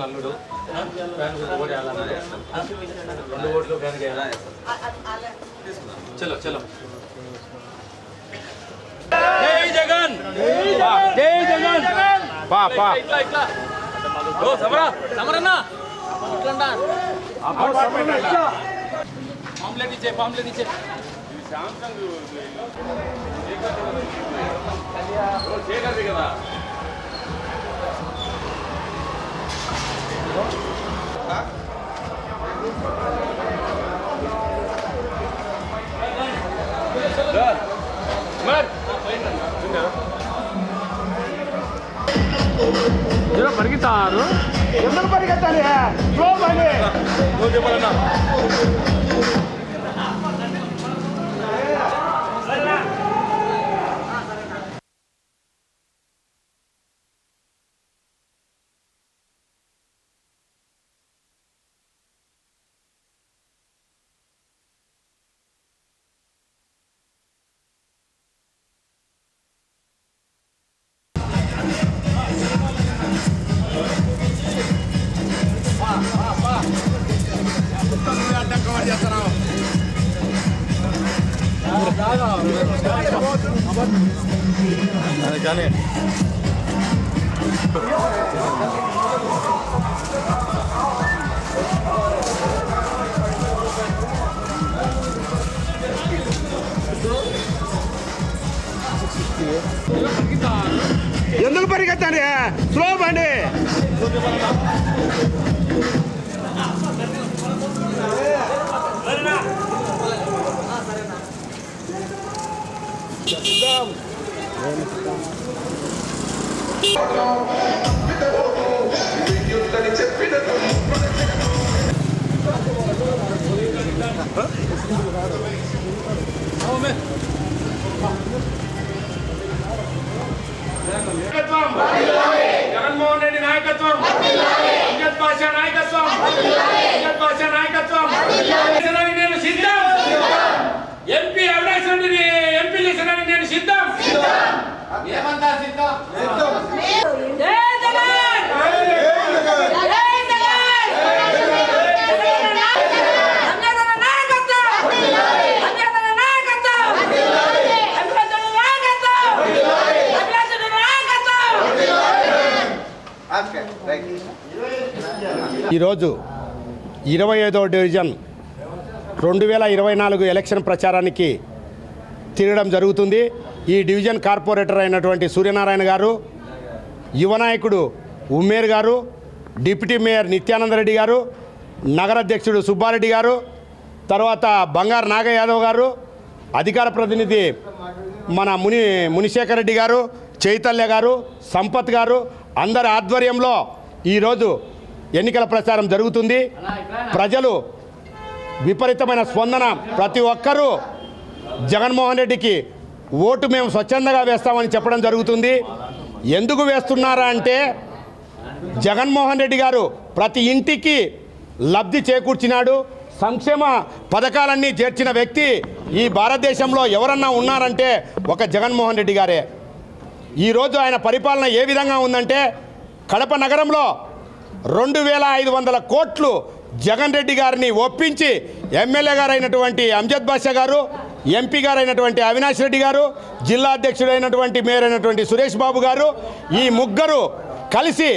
నల్లుడు రెండు ఓట్లు చలో చలో జై జగన్ జై జగన్ పా పా ఇట్లా ఇట్లా ఓ సమరా సమరన్న ఇట్లా పాంప్లెట్ ఇచ్చే శాంసంగ్ కదా పరిగెత్తారు ఎందుకు పరిగెత్తాలి చెప్పాలన్నా కానీ ఎందుకు పరిగెత్తాలి స్లో బండి జగన్మోహన్ రెడ్డి నాయకత్వం అంజద్ బాషా నాయకత్వం అంజద్ బాషా నాయకత్వం నేను సిద్ధం ఎంపీ అవినాష్ రెడ్డిని ఎంపీ చేసినానికి నేను సిద్ధం ఏమంతా సిద్ధం ఈరోజు 25వ డివిజన్ 2024 ఎలక్షన్ ప్రచారానికి తిరగడం జరుగుతుంది. ఈ డివిజన్ కార్పొరేటర్ అయినటువంటి సూర్యనారాయణ గారు, యువ నాయకుడు ఉమ్మేర్ గారు, డిప్యూటీ మేయర్ నిత్యానందరెడ్డి గారు, నగర అధ్యక్షుడు సుబ్బారెడ్డి గారు, తర్వాత బంగారు నాగ యాదవ్ గారు, అధికార ప్రతినిధి మన మునిశేఖర్ రెడ్డి గారు, చైతన్య గారు, సంపత్ గారు అందరి ఆధ్వర్యంలో ఈరోజు ఎన్నికల ప్రచారం జరుగుతుంది. ప్రజలు విపరీతమైన స్పందన, ప్రతి ఒక్కరూ జగన్మోహన్ రెడ్డికి ఓటు మేము స్వచ్ఛందంగా వేస్తామని చెప్పడం జరుగుతుంది. ఎందుకు వేస్తున్నారా అంటే జగన్మోహన్ రెడ్డి గారు ప్రతి ఇంటికి లబ్ధి చేకూర్చినాడు. సంక్షేమ పథకాలన్నీ చేర్చిన వ్యక్తి ఈ భారతదేశంలో ఎవరన్నా ఉన్నారంటే ఒక జగన్మోహన్ రెడ్డి గారే. ఈరోజు ఆయన పరిపాలన ఏ విధంగా ఉందంటే కడప నగరంలో 2500 కోట్లు జగన్ రెడ్డి గారిని ఒప్పించి ఎమ్మెల్యే గారైనటువంటి అంజద్ బాషా గారు, ఎంపీ గారైనటువంటి అవినాష్ రెడ్డి గారు, జిల్లా అధ్యక్షుడైనటువంటి మేయర్ అయినటువంటి సురేష్ బాబు గారు, ఈ ముగ్గురు కలిసి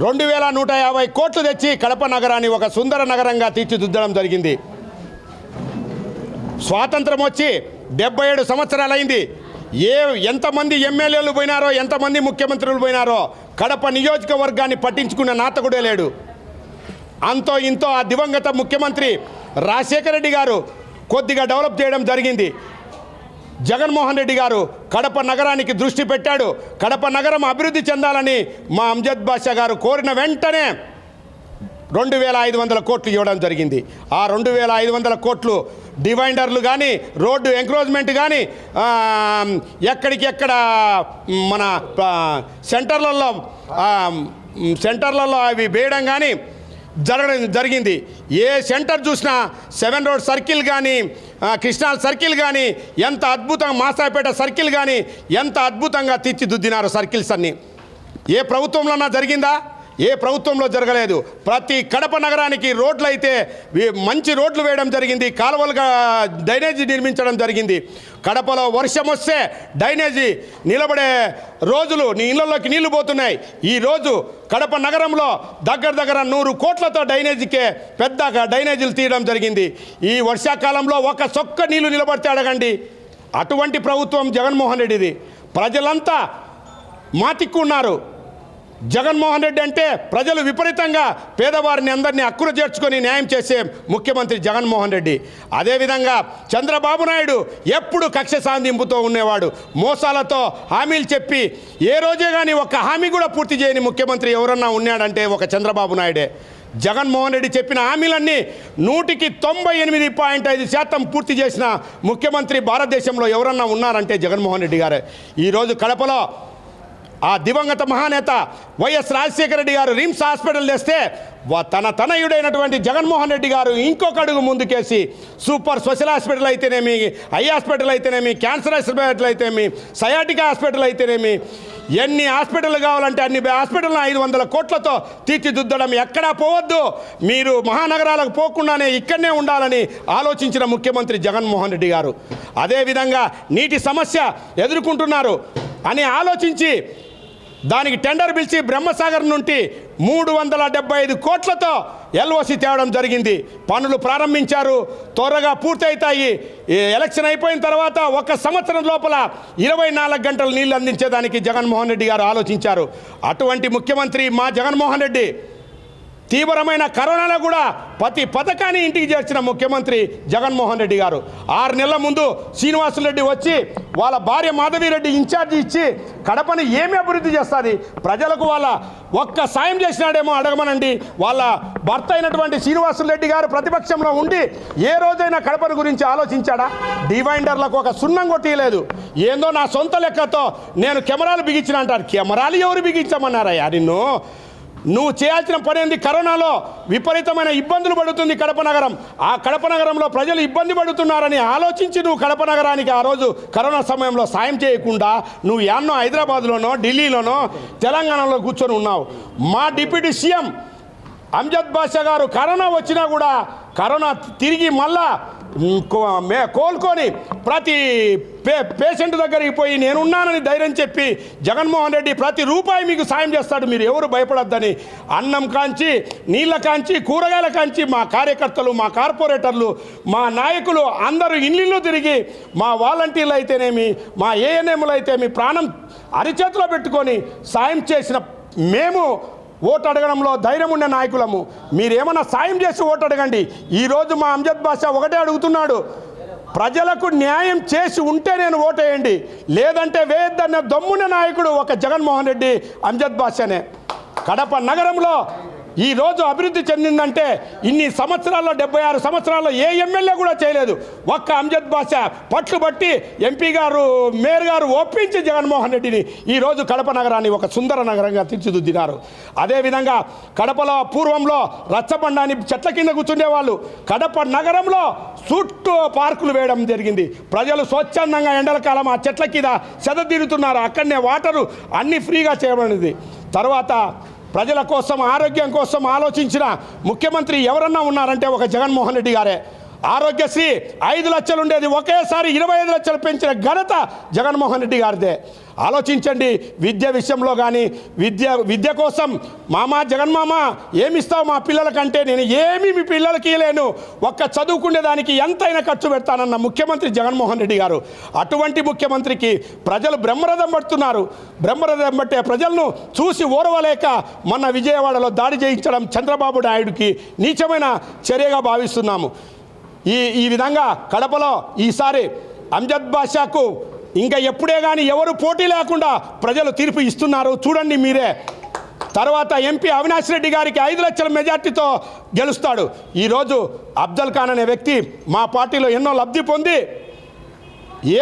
2150 కోట్లు తెచ్చి కడప నగరాన్ని ఒక సుందర నగరంగా తీర్చిదిద్దడం జరిగింది. స్వాతంత్రం వచ్చి 77 సంవత్సరాలైంది. ఎంతమంది ఎమ్మెల్యేలు పోయినారో, ఎంతమంది ముఖ్యమంత్రులు పోయినారో కడప నియోజకవర్గాన్ని పట్టించుకున్న నాతకుడే లేడు. అంతో ఇంతో ఆ దివంగత ముఖ్యమంత్రి రాజశేఖర రెడ్డి గారు కొద్దిగా డెవలప్ చేయడం జరిగింది. జగన్మోహన్ రెడ్డి గారు కడప నగరానికి దృష్టి పెట్టాడు. కడప నగరం అభివృద్ధి చెందాలని మా అంజద్ బాషా గారు కోరిన వెంటనే 2,500 కోట్లు ఇవ్వడం జరిగింది. ఆ 2,500 కోట్లు డివైడర్లు కానీ, రోడ్డు ఎంక్రోచ్మెంట్ కానీ, ఎక్కడికెక్కడ మన సెంటర్లలో అవి వేయడం కానీ జరిగింది. ఏ సెంటర్ చూసినా 7 రోడ్ సర్కిల్ కానీ, కృష్ణాల్ సర్కిల్ కానీ ఎంత అద్భుతంగా, మాసాపేట సర్కిల్ కానీ ఎంత అద్భుతంగా తీర్చిదిద్దినారు సర్కిల్స్ అన్నీ. ఏ ప్రభుత్వంలోనా జరిగిందా? ఏ ప్రభుత్వంలో జరగలేదు. ప్రతి కడప నగరానికి రోడ్లు అయితే మంచి రోడ్లు వేయడం జరిగింది, కాలువలుగా డ్రైనేజీ నిర్మించడం జరిగింది. కడపలో వర్షం వస్తే డ్రైనేజీ నిలబడే రోజులు, నీ ఇళ్లలోకి నీళ్లు పోతున్నాయి. ఈరోజు కడప నగరంలో దగ్గర 100 కోట్లతో డ్రైనేజీకే పెద్దగా డ్రైనేజీలు తీయడం జరిగింది. ఈ వర్షాకాలంలో ఒక చొక్క నీళ్లు నిలబడితే అడగండి. అటువంటి ప్రభుత్వం జగన్మోహన్ రెడ్డిది. ప్రజలంతా మాటిక్కున్నారు. జగన్మోహన్ రెడ్డి అంటే ప్రజలు విపరీతంగా పేదవారిని అందరినీ హక్కున చేర్చుకొని న్యాయం చేసే ముఖ్యమంత్రి జగన్మోహన్ రెడ్డి. అదేవిధంగా చంద్రబాబు నాయుడు ఎప్పుడు కక్ష సాధింపుతో ఉండేవాడు. మోసాలతో హామీలు చెప్పి ఏ రోజే కానీ ఒక్క హామీ కూడా పూర్తి చేయని ముఖ్యమంత్రి ఎవరన్నా ఉన్నాడంటే ఒక చంద్రబాబు నాయుడే. జగన్మోహన్ రెడ్డి చెప్పిన హామీలన్నీ 198.5% పూర్తి చేసిన ముఖ్యమంత్రి భారతదేశంలో ఎవరన్నా ఉన్నారంటే జగన్మోహన్ రెడ్డి గారే. ఈరోజు కడపలో ఆ దివంగత మహానేత వైఎస్ రాజశేఖర రెడ్డి గారు రిమ్స్ హాస్పిటల్ తెస్తే తన తనయుడైనటువంటి జగన్మోహన్ రెడ్డి గారు ఇంకొక అడుగు ముందుకేసి సూపర్ స్పెషల్ హాస్పిటల్ అయితేనేమి, ఐ హాస్పిటల్ అయితేనేమి, క్యాన్సర్ హాస్పిటల్ అయితేనేమి, సయాటికా హాస్పిటల్ అయితేనేమి, ఎన్ని హాస్పిటల్ కావాలంటే అన్ని హాస్పిటల్ను 500 కోట్లతో తీర్చిదిద్దడం. ఎక్కడా పోవద్దు, మీరు మహానగరాలకు పోకుండానే ఇక్కడనే ఉండాలని ఆలోచించిన ముఖ్యమంత్రి జగన్మోహన్ రెడ్డి గారు. అదేవిధంగా నీటి సమస్య ఎదుర్కొంటున్నారు అని ఆలోచించి దానికి టెండర్ పిలిచి బ్రహ్మసాగర్ నుండి 375 కోట్లతో ఎల్ఓసి తేవడం జరిగింది. పనులు ప్రారంభించారు, త్వరగా పూర్తవుతాయి. ఎలక్షన్ అయిపోయిన తర్వాత 1 సంవత్సరం లోపల 24 గంటలు నీళ్లు అందించేదానికి జగన్మోహన్ రెడ్డి గారు ఆలోచించారు. అటువంటి ముఖ్యమంత్రి మా జగన్మోహన్ రెడ్డి. తీవ్రమైన కరోనాలో కూడా ప్రతి పథకాన్ని ఇంటికి చేర్చిన ముఖ్యమంత్రి జగన్మోహన్ రెడ్డి గారు. 6 నెలల ముందు శ్రీనివాసులరెడ్డి వచ్చి వాళ్ళ భార్య మాధవిరెడ్డి ఇన్ఛార్జి ఇచ్చి కడపని ఏమి అభివృద్ధి చేస్తుంది, ప్రజలకు వాళ్ళ ఒక్క సాయం చేసినాడేమో అడగమనండి. వాళ్ళ భర్త అయినటువంటి శ్రీనివాసులరెడ్డి గారు ప్రతిపక్షంలో ఉండి ఏ రోజైనా కడపని గురించి ఆలోచించాడా? డివైడర్లకు ఒక సున్నం కొట్టియలేదు. ఏందో నా సొంత లెక్కతో నేను కెమెరాలు బిగించిన అంటారు. కెమెరాలు ఎవరు బిగించమన్నారయ్యా నిన్ను? నువ్వు చేయాల్సిన పని ఏంది? కరోనాలో విపరీతమైన ఇబ్బందులు పడుతుంది కడప నగరం. ఆ కడప నగరంలో ప్రజలు ఇబ్బంది పడుతున్నారని ఆలోచించి నువ్వు కడప నగరానికి ఆ రోజు కరోనా సమయంలో సాయం చేయకుండా నువ్వు యాన్నో హైదరాబాద్లోనో, ఢిల్లీలోనో, తెలంగాణలో కూర్చొని ఉన్నావు. మా డిప్యూటీ సీఎం అంజద్ బాషా గారు కరోనా వచ్చినా కూడా కరోనా తిరిగి మళ్ళా కోలుకొని ప్రతి పేషెంట్ దగ్గరికి పోయి నేనున్నానని ధైర్యం చెప్పి జగన్మోహన్ రెడ్డి ప్రతి రూపాయి మీకు సాయం చేస్తాడు, మీరు ఎవరు భయపడొద్దని అన్నం కాంచి, నీళ్ళ కాంచి, కూరగాయల కాంచి మా కార్యకర్తలు, మా కార్పొరేటర్లు, మా నాయకులు అందరూ ఇల్లు తిరిగి మా వాలంటీర్లు అయితేనేమి, మా ఏఎన్ఎంలు అయితేమి ప్రాణం అరిచేతిలో పెట్టుకొని సాయం చేసిన మేము ఓటు అడగడంలో ధైర్యం ఉన్న నాయకులము. మీరేమన్నా సాయం చేసి ఓటు అడగండి. ఈరోజు మా అంజద్ బాషా ఒకటే అడుగుతున్నాడు, ప్రజలకు న్యాయం చేసి ఉంటే నేను ఓటేయండి, లేదంటే వేయద్దన్న దమ్మున్న నాయకుడు ఒక జగన్మోహన్ రెడ్డి, అంజద్ బాషానే. కడప నగరంలో ఈరోజు అభివృద్ధి చెందిందంటే ఇన్ని సంవత్సరాల్లో 76 సంవత్సరాల్లో ఏ ఎమ్మెల్యే కూడా చేయలేదు. ఒక్క అంజద్ బాషా పట్టుబట్టి ఎంపీ గారు, మేయర్ గారు ఒప్పించి జగన్మోహన్ రెడ్డిని ఈరోజు కడప నగరాన్ని ఒక సుందర నగరంగా తీర్చిదిద్దినారు. అదేవిధంగా కడపలో పూర్వంలో రచ్చబండాన్ని చెట్ల కింద కూర్చుండేవాళ్ళు. కడప నగరంలో చుట్టూ పార్కులు వేయడం జరిగింది. ప్రజలు స్వచ్ఛందంగా ఎండల కాలం ఆ చెట్ల కింద సెదతీరుతున్నారు. అక్కడనే వాటరు అన్నీ ఫ్రీగా చేయబడింది. తర్వాత ప్రజల కోసం, ఆరోగ్యం కోసం ఆలోచించిన ముఖ్యమంత్రి ఎవరన్నా ఉన్నారంటే ఒక జగన్మోహన్ రెడ్డి గారే. ఆరోగ్యశ్రీ 5 లక్షలు ఉండేది ఒకేసారి 25 లక్షలు పెంచిన ఘనత జగన్మోహన్ రెడ్డి గారిదే. ఆలోచించండి. విద్య విషయంలో కానీ విద్య కోసం మామ జగన్మామ ఏమిస్తావు మా పిల్లలకంటే నేను ఏమీ మీ పిల్లలకి ఇవ్వలేను, ఒక్క చదువుకునేదానికి ఎంతైనా ఖర్చు పెడతానన్న ముఖ్యమంత్రి జగన్మోహన్ రెడ్డి గారు. అటువంటి ముఖ్యమంత్రికి ప్రజలు బ్రహ్మరథం పడుతున్నారు. బ్రహ్మరథం పట్టే ప్రజలను చూసి ఓర్వలేక మొన్న విజయవాడలో దాడి చేయించడం చంద్రబాబు నాయుడుకి నీచమైన చర్యగా భావిస్తున్నాము. ఈ విధంగా కడపలో ఈసారి అంజద్ బాషాకు ఇంకా ఎప్పుడే కానీ ఎవరు పోటీ లేకుండా ప్రజలు తీర్పు ఇస్తున్నారు, చూడండి మీరే. తర్వాత ఎంపీ అవినాష్ రెడ్డి గారికి 5 లక్షల మెజార్టీతో గెలుస్తాడు. ఈరోజు అఫ్జల్ ఖాన్ అనే వ్యక్తి మా పార్టీలో ఎన్నో లబ్ధి పొంది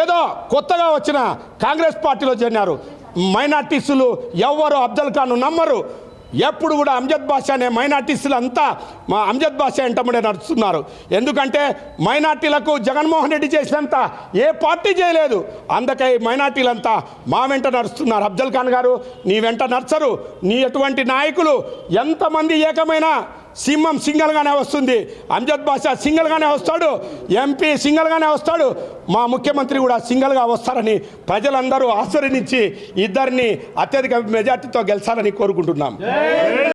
ఏదో కొత్తగా వచ్చిన కాంగ్రెస్ పార్టీలో చేరినారు. మైనార్టీసులు ఎవ్వరు అఫ్జల్ ఖాన్ నమ్మరు. ఎప్పుడు కూడా అంజద్ బాషా అనే మైనార్టీసులు అంతా మా అంజద్ బాషా వెంటబడే నడుస్తున్నారు. ఎందుకంటే మైనార్టీలకు జగన్మోహన్ రెడ్డి చేసినంత ఏ పార్టీ చేయలేదు. అందుకే మైనార్టీలంతా మా వెంట నడుస్తున్నారు. అఫ్జల్ ఖాన్ గారు నీ వెంట నడుచరు. నీ ఎటువంటి నాయకులు ఎంతమంది ఏకమైన సింహం సింగల్గానే వస్తుంది. అంజద్ బాషా సింగల్గానే వస్తాడు, ఎంపీ సింగల్గానే వస్తాడు, మా ముఖ్యమంత్రి కూడా సింగల్గా వస్తారని ప్రజలందరూ ఆశీర్వదించి ఇద్దరిని అత్యధిక మెజార్టీతో గెలిచాలని కోరుకుంటున్నాం.